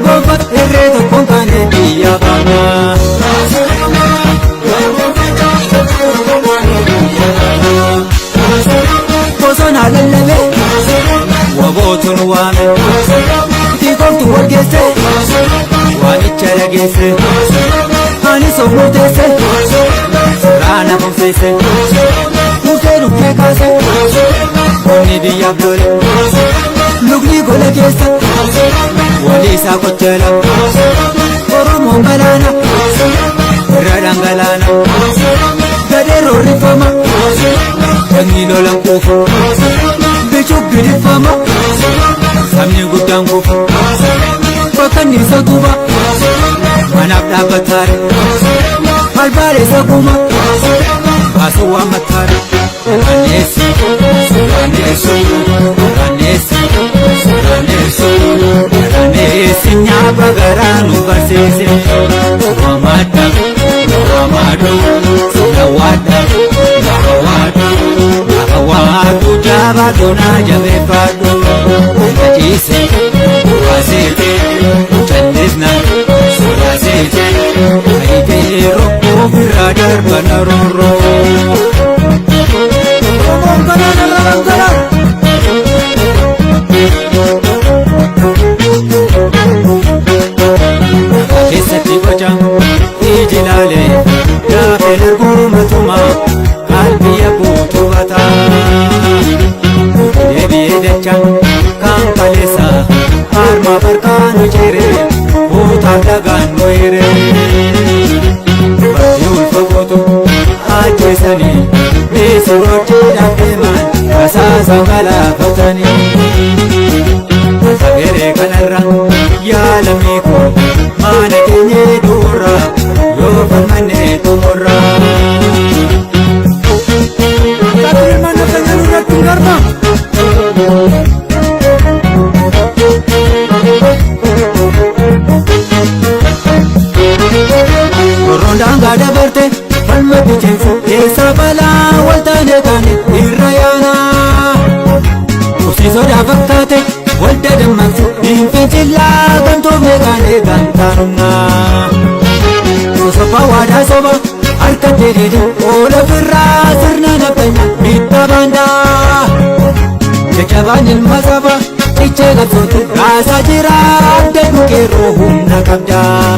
tokkoffat irree tokkoon kaane biyya baana. Bosona lallabe wabootun waame tiikomtu walgeesse waamicha dhageesse ani sommuu teesse siraana fufeesse murtee dhukkee kaase onni biyyaaf lole lukni gola keessa walii isaa qocheela Oromoon galaana irra dhangalaana gadee roorrifama dhagni lolan kuufu bichuuf gidifama sabni guddaan kuufu bakka inni isa guba manaaf dhaabbataare albaale isa guma baasuu waan mattaare Raneessi, Raneessi, Raneessi, Raneessi, Raneessi nyaaba garaa nu barsiise Wamada, Wamadu, Nawada, Nawadu, Nawadu jaaba doonaa jabeeffadhu Ajise, Waasite, Challisna, Waasite, Ayitee rokkoo birraa darbana roorroo keessatti boca ijilaalee gaafa erguumatumaa qalbii guutuubata deebi'ee dachaan kan kaleessa harma barkaan hojjere kuutaaf dhagaan nooyere barri ulfa gootu ajjeesanii miisiroottiidhaan deeman kasaasa galaafatanii sageree kanarra yaalamii koo maana keenyee duurra yoo falmannee xumurra Katirmana fayyadu irratti hin garba Korroon daangaa dabarte falmatti ceensu keessa balaa waltaane kaane irra yaana Ufsi sodaa fakkaate walda dammaqsu hin fincillaa gamtoomne kaane gantaanumnaa Osofa waadaa soba harka jedhede oola firraa sirna nafanya miidha baandaa Jajjabaan ilma saba ichee qabsootu raasaa jira abda dhukeerroo humna qabdaa